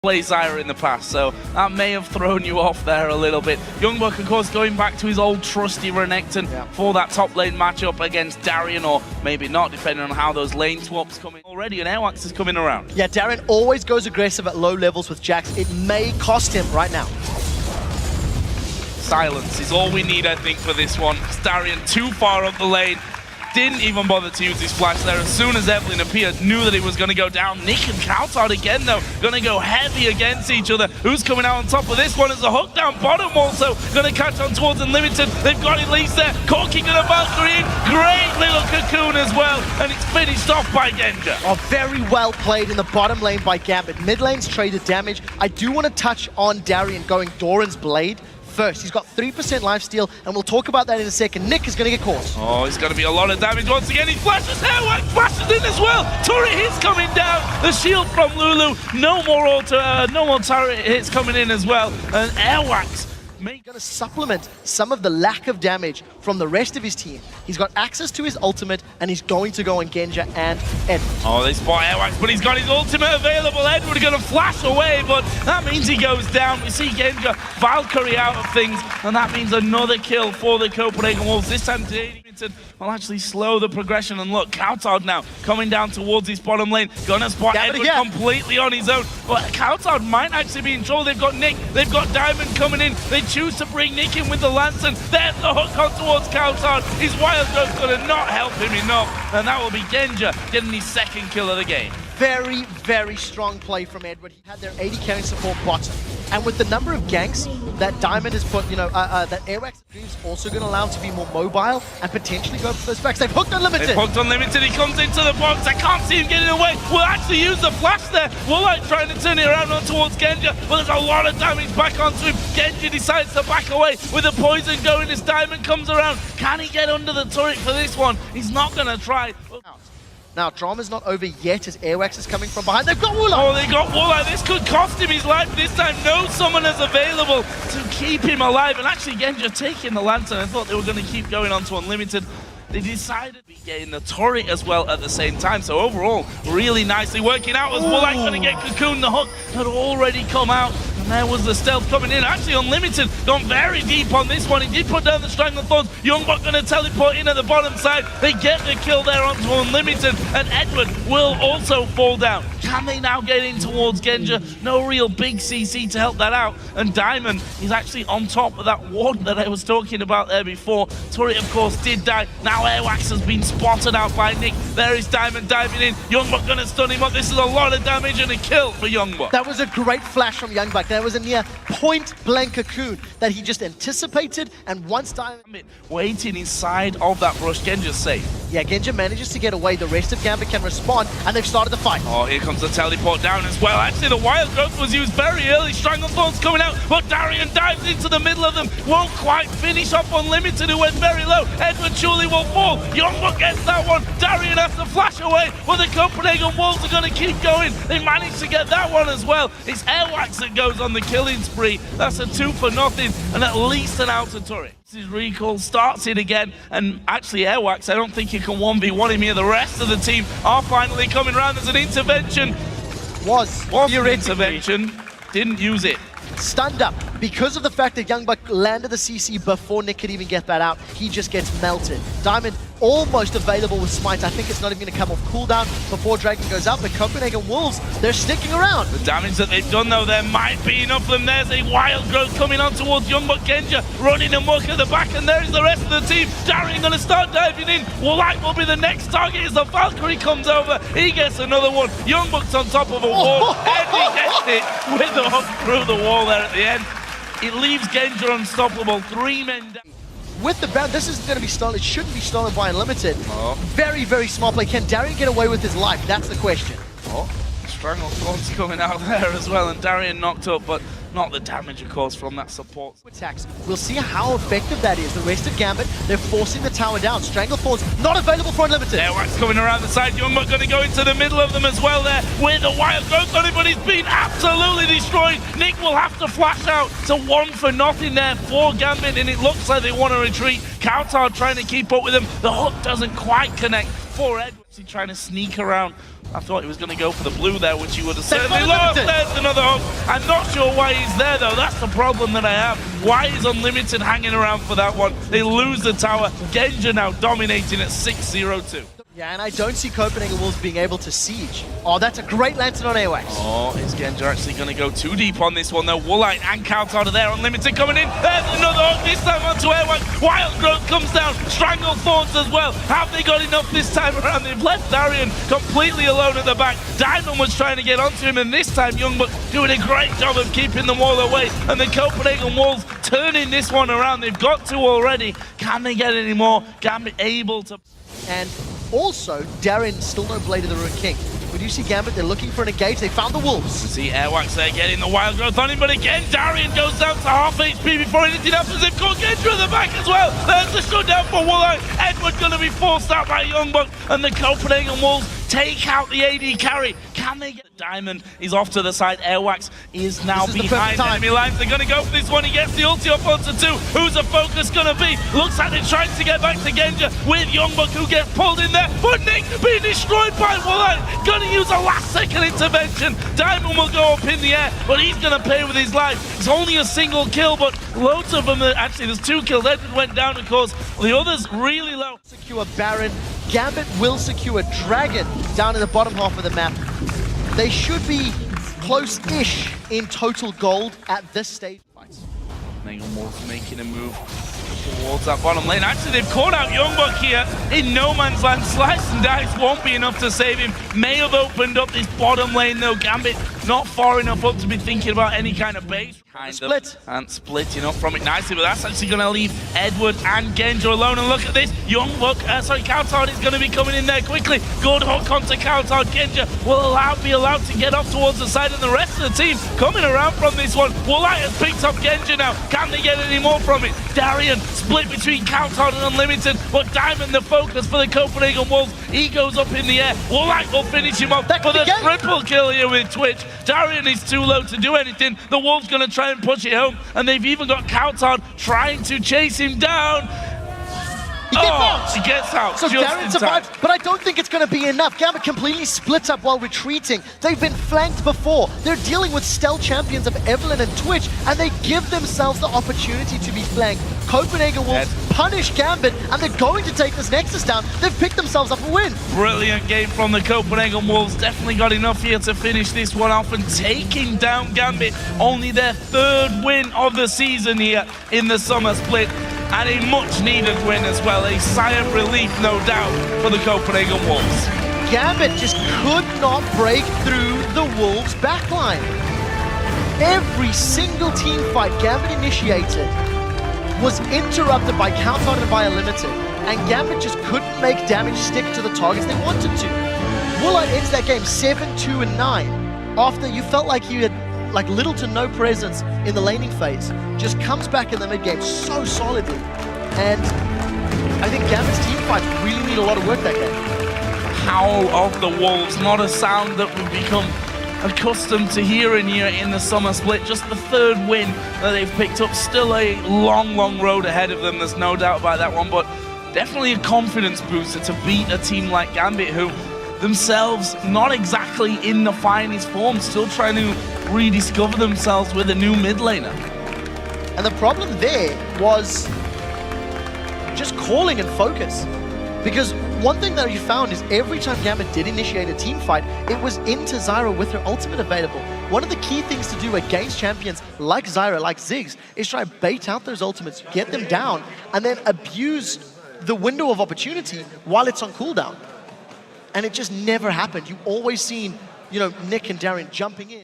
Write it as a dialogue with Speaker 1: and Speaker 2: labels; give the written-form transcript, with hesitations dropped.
Speaker 1: play Zyra in the past, so that may have thrown you off there a little bit. Youngbuck, of course, going back to his old trusty Renekton for that top lane matchup against Darien, or maybe not, depending on how those lane swaps come in. Already an Airwax is coming around.
Speaker 2: Yeah, Darien always goes aggressive at low levels with Jax. It may cost him right now.
Speaker 1: Silence is all we need, I think, for this one. Darien too far up the lane. Didn't even bother to use his flash there. As soon as Evelyn appeared, knew that it was going to go down. Nick and Coutard again, though, going to go heavy against each other. Who's coming out on top of this one is the hook down bottom, also going to catch on towards Unlimited. They've got Elise there. Corki going to Valkyrie in. Great little cocoon as well. And it's finished off by Genja.
Speaker 2: Oh, very well played in the bottom lane by Gambit. Mid lane's traded damage. I do want to touch on Darien going Doran's Blade first. He's got 3% lifesteal, and we'll talk about that in a second. Nick is going to get caught.
Speaker 1: Oh, it's going to be a lot of damage once again. He flashes, Airwax flashes in as well. Turret hits coming down. The shield from Lulu. No more turret hits coming in as well. And Airwax going to supplement some of the lack of damage from the rest of his team. He's got access to his ultimate, and he's going to go on Genja and Edward. Oh, they spot Airwax, but he's got his ultimate available. Edward going to flash away, but that means he goes down. We see Genja Valkyrie out of things, and that means another kill for the Copenhagen Wolves. This time today, will actually slow the progression. And look, Coutard now coming down towards his bottom lane. Gonna spot Edward completely on his own. But Coutard might actually be in trouble. They've got Nick, they've got Diamond coming in. They choose to bring Nick in with the Lantern. There's the hook on towards Coutard. His Wild Growth's gonna not help him enough. And that will be Genja getting his second kill of the game.
Speaker 2: Very, very strong play from Edward. He had their 80 carry support bottom. And with the number of ganks that Diamond has put, that Airwax is also going to allow him to be more mobile and potentially go for those backs. They've hooked Unlimited.
Speaker 1: They've hooked Unlimited. He comes into the box. I can't see him getting away. We'll actually use the flash there. Woolite trying to turn it around on towards Genja, but there's a lot of damage back onto him. Genja decides to back away with the poison going as Diamond comes around. Can he get under the turret for this one? He's not going to try.
Speaker 2: Now, drama's not over yet as Airwax is coming from behind. They've got Woolite!
Speaker 1: Oh, they got Woolite. This could cost him his life this time. No summoners available to keep him alive. And actually, Genja taking the Lantern. I thought they were going to keep going on to Unlimited. They decided to be getting the turret as well at the same time. So overall, really nicely working out as Woolite going to get Cocoon. The hook had already come out. And there was the stealth coming in. Actually, Unlimited gone very deep on this one. He did put down the Strangle Thorns. Youngbuck going to teleport in at the bottom side. They get the kill there onto Unlimited. And Edward will also fall down. Can they now get in towards Genja? No real big CC to help that out. And Diamond is actually on top of that ward that I was talking about there before. Turret, of course, did die. Now Airwax has been spotted out by Nick. There is Diamond diving in. Youngbuck going to stun him up. This is a lot of damage and a kill for Youngbuck.
Speaker 2: That was a great flash from Youngbuck. There was a near point-blank cocoon that he just anticipated, and once Diamond
Speaker 1: waiting inside of that brush, Genja's safe.
Speaker 2: Yeah, Genja manages to get away. The rest of Gambit can respond, and they've started the fight.
Speaker 1: Oh, here comes the teleport down as well. Actually, the Wild Growth was used very early. Stranglethorn's coming out, but Darien dives into the middle of them. Won't quite finish off Unlimited, who went very low. Edward surely will fall. Youngbuck gets that one. Darien has to flash away, but the Copenhagen Wolves are going to keep going. They managed to get that one as well. It's Airwax that goes on the killing spree. That's a 2 for nothing, and at least an outer turret. His recall starts it again, and actually Airwax, I don't think you can 1v1 him here. The rest of the team are finally coming around. There's an intervention.
Speaker 2: Was
Speaker 1: your intervention. Didn't use it.
Speaker 2: Stunned up because of the fact that Youngbuck landed the CC before Nick could even get that out. He just gets melted. Diamond almost available with Smite. I think it's not even going to come off cooldown before Dragon goes out, but Copenhagen Wolves, they're sticking around.
Speaker 1: The damage that they've done, though, there might be enough of them. There's a Wild Growth coming on towards Youngbuck. Genja running amok at the back, and there's the rest of the team. Darien going to start diving in. Woolite will be the next target as the Valkyrie comes over. He gets another one. Youngbuck's on top of a wall, and he gets it with the hook through the wall there at the end. It leaves Genja unstoppable. 3 men down.
Speaker 2: With the bound, this isn't going to be stolen. It shouldn't be stolen by Unlimited. Very, very smart play. Can Darien get away with his life? That's the question.
Speaker 1: Strangle Thorns coming out there as well, and Darien knocked up, but not the damage, of course, from that support.
Speaker 2: Attacks. We'll see how effective that is. The rest of Gambit, they're forcing the tower down. Strangle Thorns not available for Unlimited.
Speaker 1: Airwax coming around the side. Youngbuck going to go into the middle of them as well there with a Wild Growth on it, but he's been absolutely destroyed. Nick will have to flash out. It's a 1 for nothing there for Gambit, and it looks like they want to retreat. Coutard trying to keep up with him. The hook doesn't quite connect for Edward. He's trying to sneak around I thought he was going to go for the blue there, which he would have certainly lost. There's another hook. I'm not sure why he's there, though. That's the problem that I have. Why is Unlimited hanging around for that one? They lose the tower. Genja now dominating at 6-0-2.
Speaker 2: Yeah, and I don't see Copenhagen Wolves being able to siege. Oh, that's a great lantern on AWAX.
Speaker 1: Oh, is Genja actually going to go too deep on this one, though? Woolite and Count out of there. Unlimited coming in. There's another hook, this time onto AWAX. Wild Growth comes down. Strangle Thorns as well. Have they got enough this time around? They've left Darian completely alone at the back. Diamond was trying to get onto him, and this time Youngbuck doing a great job of keeping them all away. And the Copenhagen Wolves turning this one around. They've got two already. Can they get any more? Gambit able to...
Speaker 2: And also, Darren, still no Blade of the Ruined King. We do see Gambit, they're looking for an engage, they found the Wolves.
Speaker 1: See Airwax there getting the Wild Growth on him, but again, Darian goes down to half HP before anything happens. They've got Genja at the back as well. There's the shutdown for Woolite. Edward going to be forced out by Youngbuck, and the Copenhagen Wolves take out the AD carry. Can they get Diamond? He's off to the side. Airwax is now behind enemy lines. They're going to go for this one. He gets the ulti up onto two. Who's the focus going to be? Looks like they're trying to get back to Genja with Youngbuck, who gets pulled in there. But Nick being destroyed by Woolite. Going to use a last-second intervention. Diamond will go up in the air, but he's going to pay with his life. It's only a single kill, but loads of them. Actually, there's two kills. Edward went down, of course. The others really low.
Speaker 2: Secure Baron. Gambit will secure Dragon down in the bottom half of the map. They should be close-ish in total gold at this stage.
Speaker 1: Copenhagen Wolves making a move towards that bottom lane. Actually, they've caught out Youngbuck here in no man's land. Slice and dice won't be enough to save him. May have opened up this bottom lane, though. Gambit not far enough up to be thinking about any kind of base.
Speaker 2: Split.
Speaker 1: And splitting up from it nicely, but that's actually going to leave Edward and Genja alone. And look at this. Countout is going to be coming in there quickly. Good hook onto Countout. Genja will be allowed to get off towards the side, and the rest of the team coming around from this one. Woolite has picked up Genja now. Can they get any more from it? Darian split between Countout and Unlimited, but Diamond the focus for the Copenhagen Wolves. He goes up in the air. Woolite will finish him off for the triple kill here with Twitch. Darian is too low to do anything. The Wolves going to try and push it home, and they've even got Countout trying to chase him down. He gets out.
Speaker 2: So Darren survives, but I don't think it's going to be enough. Gambit completely splits up while retreating. They've been flanked before. They're dealing with stealth champions of Evelyn and Twitch, and they give themselves the opportunity to be flanked. Copenhagen Wolves punish Gambit, and they're going to take this Nexus down. They've picked themselves up a win.
Speaker 1: Brilliant game from the Copenhagen Wolves. Definitely got enough here to finish this one off and taking down Gambit. Only their third win of the season here in the summer split. And a much-needed win as well. A sigh of relief, no doubt, for the Copenhagen Wolves.
Speaker 2: Gambit just could not break through the Wolves' backline. Every single team fight Gambit initiated was interrupted by Countout and by Unlimited. And Gambit just couldn't make damage stick to the targets they wanted to. Woolite ends that game 7-2-9 after you felt like you had little to no presence in the laning phase. Just comes back in the mid-game so solidly. And I think Gambit's team fights really need a lot of work that game.
Speaker 1: Howl of the Wolves, not a sound that we've become accustomed to hearing here in the summer split. Just the third win that they've picked up. Still a long, long road ahead of them, there's no doubt about that one, but definitely a confidence booster to beat a team like Gambit, who themselves not exactly in the finest form, still trying to rediscover themselves with a new mid laner.
Speaker 2: And the problem there was just calling and focus. Because one thing that you found is every time Gambit did initiate a team fight, it was into Zyra with her ultimate available. One of the key things to do against champions like Zyra, like Ziggs, is try to bait out those ultimates, get them down, and then abuse the window of opportunity while it's on cooldown. And it just never happened. You always seen, Nick and Darren jumping in.